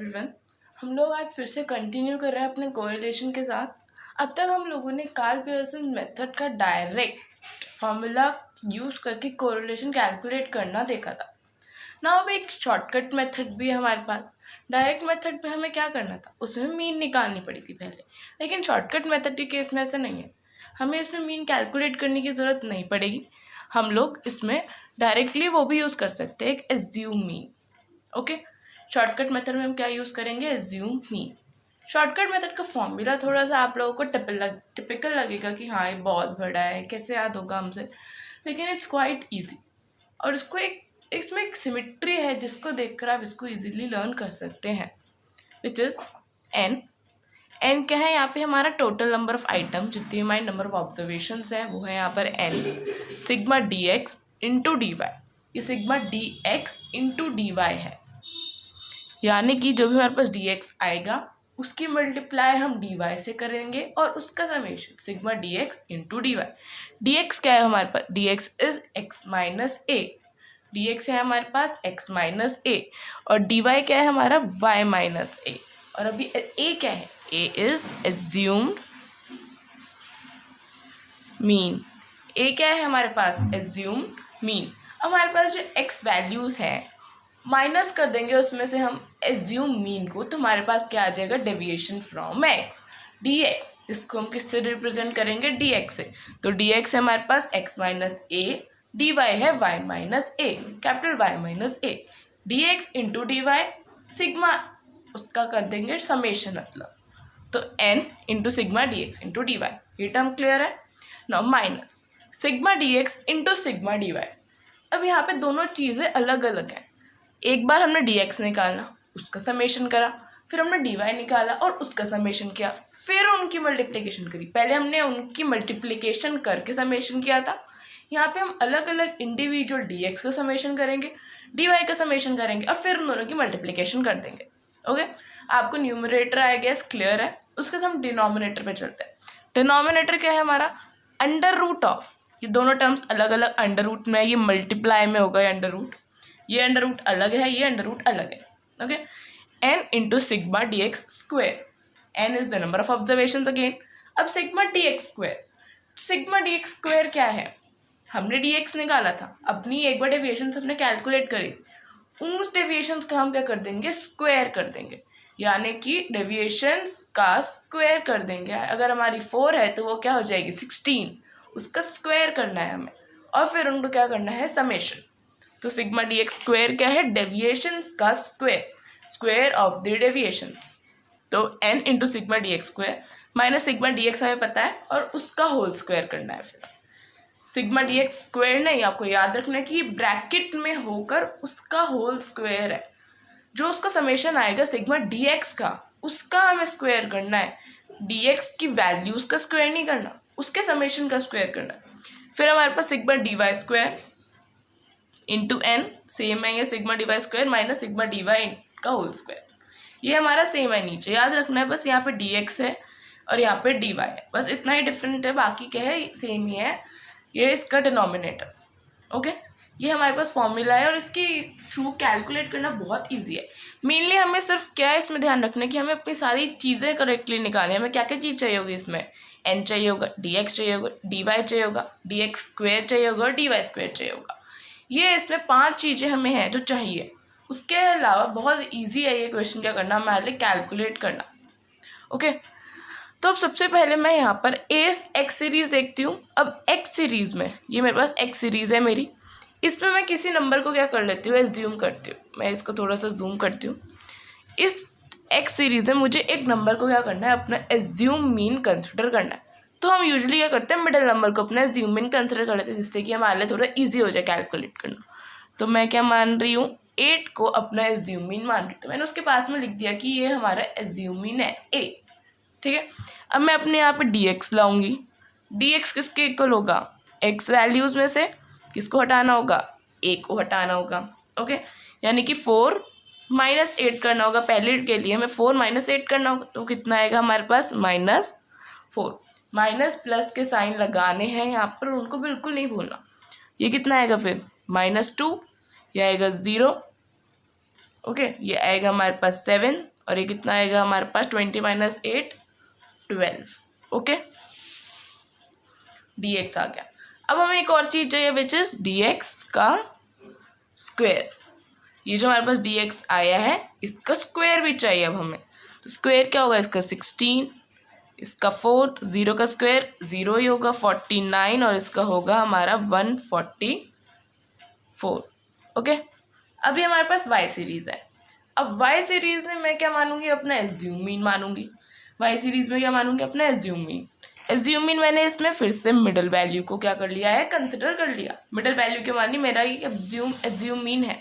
Everyone, हम लोग आज फिर से कंटिन्यू कर रहे हैं अपने कोरिलेशन के साथ। अब तक हम लोगों ने कार्ल पियर्सन मेथड का डायरेक्ट फॉर्मूला यूज़ करके कोरिलेशन कैलकुलेट करना देखा था। ना अब एक शॉर्टकट मेथड भी है हमारे पास। डायरेक्ट मेथड पे हमें क्या करना था, उसमें मीन निकालनी पड़ी थी पहले, लेकिन शॉर्टकट मेथड के केस में ऐसा नहीं है। हमें इसमें मीन कैलकुलेट करने की ज़रूरत नहीं पड़ेगी। हम लोग इसमें डायरेक्टली वो भी यूज़ कर सकते हैं, एक assume mean. Okay, shortcut method में हम क्या यूज़ करेंगे, एज्यूम मीन। शॉर्टकट मेथड का फॉर्मूला थोड़ा सा आप लोगों को टिपिकल लगेगा कि हाँ ये बहुत बड़ा है, कैसे याद होगा हमसे, लेकिन इट्स क्वाइट ईजी। और इसको इसमें एक सिमिट्री है जिसको देखकर आप इसको इजीली लर्न कर सकते हैं, विच इज़ एन। एन क्या है, यहाँ पे हमारा टोटल नंबर ऑफ आइटम, जितनी हमारी नंबर ऑफ ऑब्जर्वेशंस हैं वो है यहाँ पर N. Sigma D x into D Y, ये sigma D x into D Y है, यानी कि जो भी हमारे पास डी एक्स आएगा उसकी मल्टीप्लाई हम डी वाई से करेंगे और उसका summation sigma D x into D y. D x क्या है हमारे पास, d x is x minus A, D x है हमारे पास एक्स माइनस ए, और डी वाई क्या है हमारा वाई माइनस ए। और अभी ए क्या है, ए इज एज्यूम्ड मीन। ए क्या है हमारे पास, एज्यूम्ड मीन। हमारे पास जो एक्स वैल्यूज है माइनस कर देंगे उसमें से हम एज्यूम मीन को, तो हमारे पास क्या आ जाएगा, deviation from x, D x, जिसको हम किससे रिप्रेजेंट करेंगे, डी एक्स से। तो डी एक्स है हमारे पास एक्स माइनस ए, डी वाई है Y minus A, capital Y minus A. D x into D Y, sigma उसका कर देंगे समेशन, मतलब तो N into sigma D x into D Y. ये टर्म क्लियर है ना। Minus sigma D x into sigma D Y. अब यहाँ पे दोनों चीज़ें अलग अलग हैं। एक बार हमने डी एक्स निकाला, उसका समेशन करा, फिर हमने डी वाई निकाला और उसका समेशन किया, फिर उनकी मल्टीप्लिकेशन करी। पहले हमने उनकी मल्टीप्लिकेशन करके समेशन किया था, यहाँ पे हम अलग अलग इंडिविजुअल डी एक्स का समेशन करेंगे, डी वाई का समेशन करेंगे और फिर उन दोनों की मल्टीप्लिकेशन कर देंगे। ओके, आपको न्यूमरेटर आई गेस क्लियर है। उसके बाद हम डिनोमिनेटर पे चलते हैं। डिनोमिनेटर क्या है हमारा, अंडर रूट ऑफ, ये दोनों टर्म्स अलग अलग अंडर रूट में, ये मल्टीप्लाई में होगा, ये अंडर रूट, ये अंडर रूट अलग है, ये अंडर रूट अलग है। Okay, N into sigma D X square, N is the number of observations again. अब sigma D X square, sigma D X square क्या है, हमने डी एक्स निकाला था, अपनी एक बार डेविएशंस हमने कैलकुलेट करी, उस डेविएशंस का हम क्या कर देंगे, स्क्वायर कर देंगे, यानी कि डेविएशंस का स्क्वायर कर देंगे। अगर हमारी 4 है तो वो क्या हो जाएगी 16, उसका स्क्वायर करना है हमें, और फिर उनको क्या करना है, समेशन। तो सिग्मा डी एक्स स्क्वायर क्या है, डेविएशंस का square, square of the deviations. तो N into sigma D X square minus sigma D X हमें पता है और उसका होल स्क्वायर करना है। फिर सिग्मा डी एक्स स्क्वायर नहीं, आपको याद रखना है कि ब्रैकेट में होकर उसका होल स्क्वायर है, जो उसका समेशन आएगा सिग्मा डी एक्स का, उसका हमें स्क्वायर करना है। डी एक्स की वैल्यूज का स्क्वायर नहीं करना, उसके समेशन का स्क्वायर करना है। फिर हमारे पास sigma D Y square into N, same है ये sigma D Y square minus sigma D Y का होल स्क्वायर, ये हमारा सेम है। नीचे याद रखना है बस, यहाँ पे डी एक्स है और यहाँ पे डी वाई है, बस इतना ही डिफरेंट है, बाकी क्या है सेम ही है। ये इसका डिनोमिनेटर। ओके, ये हमारे पास फॉर्मूला है और इसकी थ्रू कैलकुलेट करना बहुत ईजी है। मेनली हमें सिर्फ क्या है इसमें ध्यान रखना है कि हमें अपनी सारी चीज़ें करेक्टली निकालनी है। हमें क्या क्या चीज़ चाहिए होगी इसमें, एन चाहिए होगा, डी एक्स चाहिए होगा, डी वाई चाहिए होगा, डी एक्स स्क्वायर चाहिए होगा और डी वाई स्क्वायर चाहिए होगा। ये इसमें 5 चीज़ें हमें हैं जो चाहिए। उसके अलावा बहुत ईजी है ये क्वेश्चन क्या करना, हमारे लिए कैलकुलेट करना। ओके, तो अब सबसे पहले मैं यहाँ पर एक्स सीरीज़ देखती हूँ। अब एक्स सीरीज़ में ये मेरे पास एक्स सीरीज़ है मेरी, इसमें मैं किसी नंबर को क्या कर लेती हूँ, एज्यूम करती हूँ। मैं इसको थोड़ा सा जूम करती हूँ। इस एक्स सीरीज़ में मुझे एक नंबर को क्या करना है, अपना एज्यूम मीन कंसिडर करना है। तो हम यूजुअली क्या करते हैं, मिडिल नंबर को अपना एज्यूम मीन कंसिडर कर लेते हैं, जिससे कि हमारे लिए थोड़ा ईजी हो जाए कैलकुलेट करना। तो मैं क्या मान रही हूँ, 8 को अपना एज्यूम मीन मान रही हूँ। तो मैंने उसके पास में लिख दिया कि ये हमारा एज्यूम मीन है ए। ठीक है, अब मैं अपने यहाँ पे डी एक्स लाऊंगी। डी एक्स किसके इक्वल होगा, एक्स वैल्यूज़ में से किसको हटाना होगा, ए को हटाना होगा। ओके, यानी कि 4 माइनस 8 करना होगा। पहले के लिए हमें 4 माइनस 8 करना होगा, तो कितना आएगा हमारे पास, -4। माइनस प्लस के साइन लगाने हैं यहाँ पर, उनको बिल्कुल नहीं भूलना। ये कितना आएगा फिर, -2, ये आएगा 0। ओके, ये आएगा हमारे पास 7 और ये कितना आएगा हमारे पास 20 माइनस 8 12। ओके, dx आ गया। अब हमें एक और चीज़ चाहिए विच इज़ dx का स्क्वायर। ये जो हमारे पास dx आया है इसका स्क्वायर भी चाहिए अब हमें। तो स्क्वायर क्या होगा इसका 16, इसका 4, 0 का स्क्वायर 0 ही होगा 49 और इसका होगा हमारा 144। ओके, अभी हमारे पास y सीरीज़ है। अब y सीरीज़ में मैं क्या मानूंगी, अपना एज्यूम मीन मानूंगी। y सीरीज़ में क्या मानूंगी, अपना एज्यूम मीन। एज्यूम मीन मैंने इसमें फिर से मिडल वैल्यू को क्या कर लिया है, कंसिडर कर लिया। मिडल वैल्यू के मानी मेरा ये एज्यूम मीन है।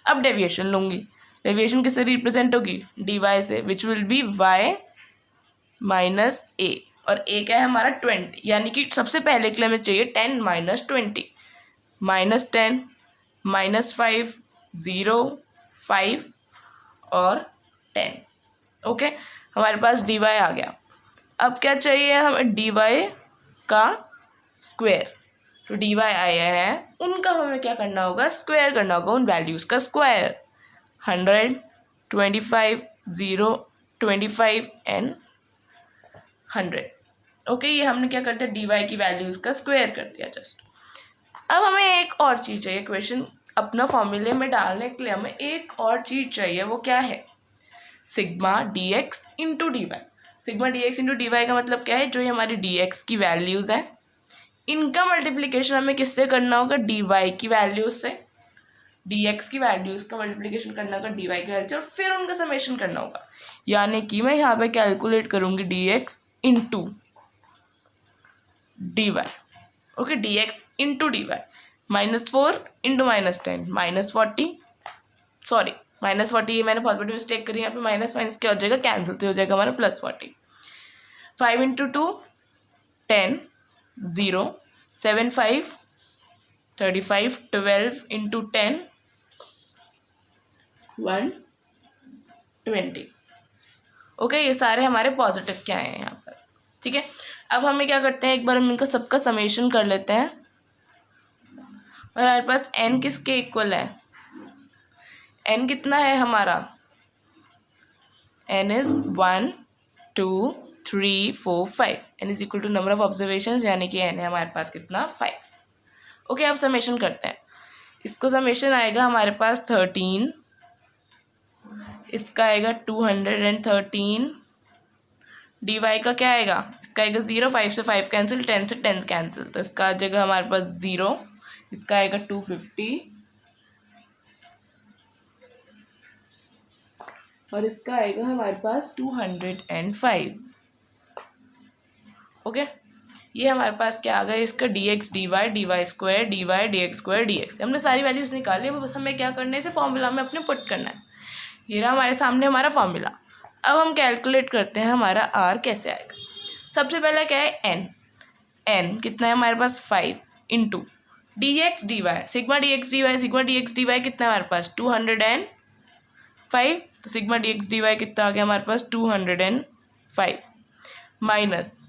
अब डेविएशन लूँगी। डेविएशन किससे रिप्रेजेंट होगी, dy से, which will be y minus a। और a क्या है हमारा 20, यानी कि सबसे पहले के लिए हमें चाहिए 10 माइनस 20, माइनस 10 माइनस 5 0 5 और 10। ओके, हमारे पास dy आ गया। अब क्या चाहिए हमें, dy का स्क्वायर। तो dy आया है, उनका हमें क्या करना होगा, स्क्वायर करना होगा, उन वैल्यूज़ का स्क्वायर। 100 25 0 25 एंड 100। ओके, ये हमने क्या कर दिया, dy की वैल्यूज़ का स्क्वायर कर दिया जस्ट। अब हमें एक और चीज़ चाहिए, क्वेश्चन अपना फॉर्मूले में डालने के लिए हमें एक और चीज़ चाहिए, वो क्या है, sigma dx into D Y. Sigma dx into D Y का मतलब क्या है, जो ये हमारी dx की वैल्यूज़ हैं इनका मल्टीप्लिकेशन हमें किससे करना होगा, dy की वैल्यूज़ से। dx की वैल्यूज़ का मल्टीप्लिकेशन करना होगा dy की वैल्यू से, और फिर उनका समेशन करना होगा। यानी कि मैं यहाँ पे कैलकुलेट करूँगी dx into dy। Okay, dx into dy, -4 into -10 -40, sorry -40, ये मैंने बहुत बड़ी मिस्टेक करी यहाँ पे। माइनस माइनस क्या हो जाएगा, कैंसिल, तो हो जाएगा हमारा +40। 5 इंटू 2 10 0 7 5 35 12 इंटू 10 120। ओके, ये सारे हमारे पॉजिटिव क्या हैं यहाँ पर, ठीक है। अब हमें क्या करते हैं, एक बार हम इनका सबका समेशन कर लेते हैं। और हमारे पास n किसके इक्वल है, n कितना है हमारा, n is 1 2 3 4 5। n is equal to number of observation, यानी कि n है हमारे पास कितना, 5। ओके, अब समेशन करते हैं। इसको समेशन आएगा हमारे पास 13, इसका आएगा 213। dy का क्या आएगा, इसका आएगा 0, 5 से 5 कैंसिल, 10 से 10 कैंसिल, तो इसका आ जाएगा हमारे पास 0, इसका आएगा 250 और इसका आएगा हमारे पास 205। ओके, ये हमारे पास क्या आ गया, इसका dx dy square dy dx square dx। हमने सारी वैल्यूज निकाली, बस हमें क्या करना है, इसे फॉर्मूला में अपने पुट करना है। ये रहा हमारे सामने हमारा फॉर्मूला। अब हम कैलकुलेट करते हैं हमारा r कैसे आएगा। सबसे पहला क्या है, n कितना है हमारे पास 5 into dx dy, sigma dx dy कितना है हमारे पास 205, तो सिग्मा dx dy कितना आ गया हमारे पास 205 माइनस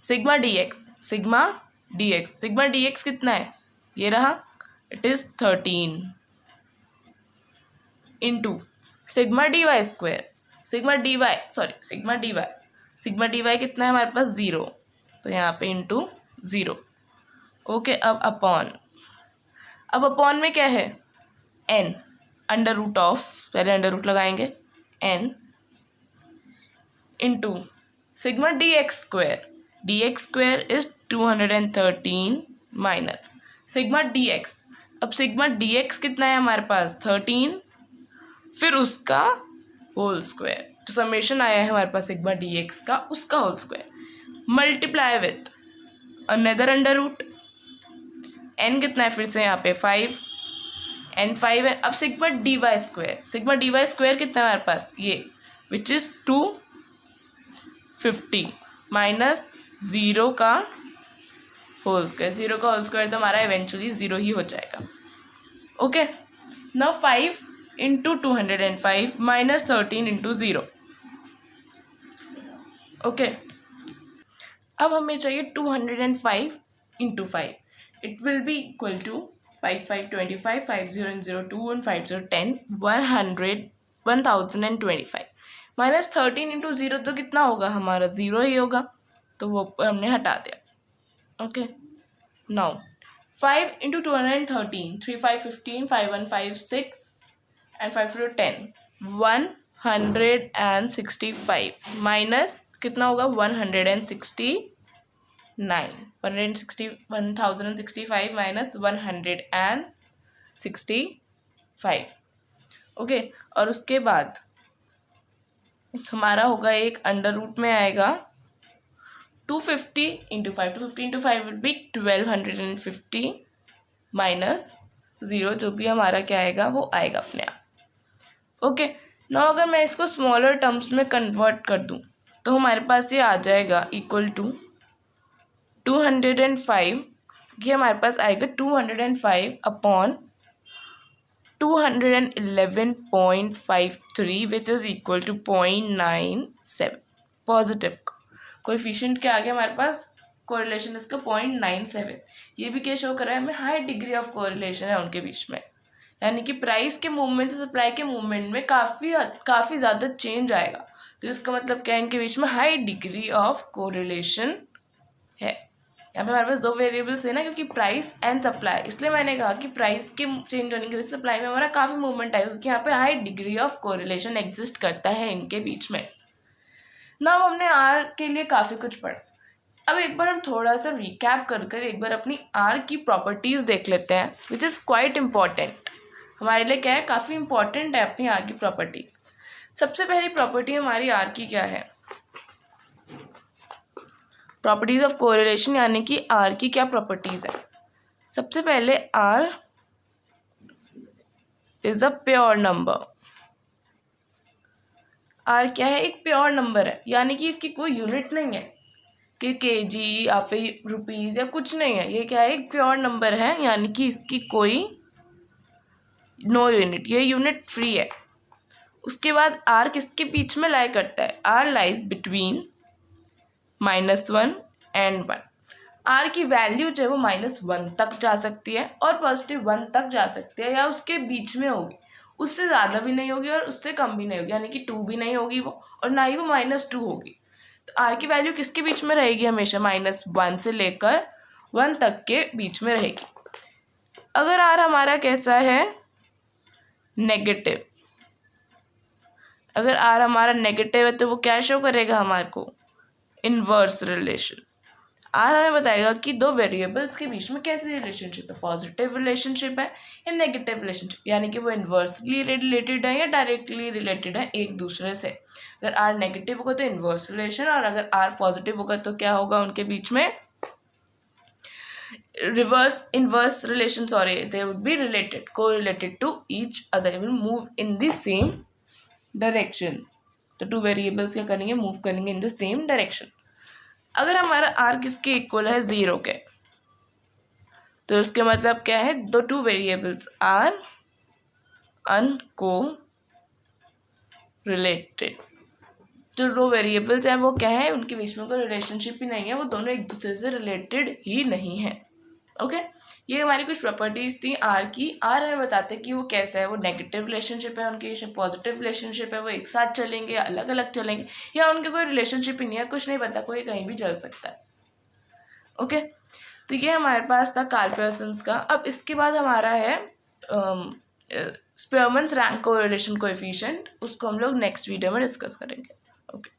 सिग्मा dx कितना है, ये रहा, it is 13 into sigma dy square, sigma dy कितना है हमारे पास 0, तो यहाँ पे इंटू 0। ओके, अब अपॉन में क्या है, n अंडर रूट ऑफ, पहले अंडर रूट लगाएंगे, n into sigma dx square is 213 minus sigma dx। अब सिग्मा dx कितना है हमारे पास 13, फिर उसका होल स्क्वायर, तो समेशन आया है हमारे पास सिग्मा dx का, उसका whole square multiply with another under root. n कितना है फिर से यहाँ पे 5, n 5 है। अब सिग्मा dy स्क्वायर कितना है हमारे पास, ये विच इज़ 250 माइनस 0 का होल स्क्वायर। 0 का होल स्क्वायर तो हमारा इवेंचुअली 0 ही हो जाएगा। Okay, now 5 into 205 minus 13 into 0। Okay, अब हमें चाहिए 205 into 5, it will be equal to 5 5 25 5 0 0 2 1 5 0 10 100 1025 minus 13 into 0 तो कितना होगा हमारा 0 ही होगा, तो वो हमने हटा दिया। Okay, now 5 into 213, 3 5 15, 5 1 5 6 and 5 2 10, 165 minus कितना होगा 1065 माइनस 165। ओके, और उसके बाद हमारा होगा एक अंडर रूट में आएगा 250 into 5, 250 into 5 will be 1250 minus 0, जो भी हमारा क्या आएगा वो आएगा अपने आप। ओके, ना अगर मैं इसको स्मॉलर टर्म्स में कन्वर्ट कर दूं तो हमारे पास ये आ जाएगा इक्वल टू 205, ये हमारे पास आएगा 205 upon 211.53 which is equal to 0.97। Positive coefficient क्या आ गया हमारे पास, कोरिलेशन इसका 0.97। ये भी क्या शो कर रहा है हमें, हाई डिग्री ऑफ कोरिलेशन है उनके बीच में, यानी कि प्राइस के मूवमेंट से सप्लाई के मूवमेंट में काफ़ी ज़्यादा चेंज आएगा। तो इसका मतलब क्या है, इनके बीच में हाई डिग्री ऑफ कोरिलेशन है। यहाँ पे हमारे पास दो वेरिएबल्स है ना, क्योंकि प्राइस एंड सप्लाई, इसलिए मैंने कहा कि प्राइस के चेंज होने की वजह से सप्लाई में हमारा काफ़ी मूवमेंट आएगा, क्योंकि यहाँ पे high degree of correlation exist करता है इनके बीच में ना। हमने आर के लिए काफ़ी कुछ पढ़ा, अब एक बार हम थोड़ा सा रिकैप कर एक बार अपनी आर की प्रॉपर्टीज़ देख लेते हैं, विच इज़ क्वाइट इम्पॉर्टेंट। हमारे लिए क्या है, काफ़ी इम्पॉर्टेंट है अपनी आर की प्रॉपर्टीज़। सबसे पहली प्रॉपर्टी हमारी आर की क्या है, प्रॉपर्टीज ऑफ कोरिलेशन, यानी कि आर की क्या प्रॉपर्टीज है। सबसे पहले r is a pure number. R क्या है, एक प्योर नंबर है, यानी कि इसकी कोई यूनिट नहीं है कि केजी या फिर रुपीज़ या कुछ नहीं है। ये क्या है, एक प्योर नंबर है, यानी कि इसकी कोई नो यूनिट, ये यूनिट फ्री है। उसके बाद आर किसके बीच में लाई करता है, r lies between -1 and 1। R की वैल्यू जो है वो -1 तक जा सकती है और +1 तक जा सकती है, या उसके बीच में होगी, उससे ज़्यादा भी नहीं होगी और उससे कम भी नहीं होगी, यानी कि 2 भी नहीं होगी वो, और ना ही वो -2 होगी। तो आर की वैल्यू किसके बीच में रहेगी, हमेशा -1 से लेकर 1 तक के बीच में रहेगी। अगर आर हमारा कैसा है, नेगेटिव, अगर आर हमारा नेगेटिव है तो वो क्या शो करेगा हमारे को, इनवर्स रिलेशन। आर हमें बताएगा कि दो वेरिएबल्स के बीच में कैसी रिलेशनशिप है, पॉजिटिव रिलेशनशिप है या नेगेटिव रिलेशनशिप, यानी कि वो इन्वर्सली रिलेटेड है या डायरेक्टली रिलेटेड है एक दूसरे से। अगर आर नेगेटिव होगा तो इन्वर्स रिलेशन, और अगर आर पॉजिटिव होगा तो क्या होगा उनके बीच में, inverse relation, they would be related, correlated to each other, will move in the same direction. तो टू वेरिएबल्स क्या करेंगे, मूव करेंगे इन द सेम डायरेक्शन। अगर हमारा आर किसके इक्वल है, 0 के, तो उसके मतलब क्या है, दो टू वेरिएबल्स आर अनको रिलेटेड। जो दो वेरिएबल्स हैं वो क्या है, उनके बीच में कोई रिलेशनशिप ही नहीं है, वो दोनों एक दूसरे से रिलेटेड ही नहीं है। ओके, ये हमारी कुछ प्रॉपर्टीज थी आर की। आर हमें बताते हैं कि वो कैसा है, वो नेगेटिव रिलेशनशिप है, उनके बीच में पॉजिटिव रिलेशनशिप है, वो एक साथ चलेंगे, अलग अलग चलेंगे, या उनके कोई रिलेशनशिप ही नहीं है, कुछ नहीं पता, कोई कहीं भी चल सकता है। ओके, तो ये हमारे पास था कार्ल पियर्सन्स का। अब इसके बाद हमारा है स्पीयरमैन्स रैंक कोरिलेशन कोएफिशिएंट, उसको हम लोग नेक्स्ट वीडियो में डिस्कस करेंगे। ओके।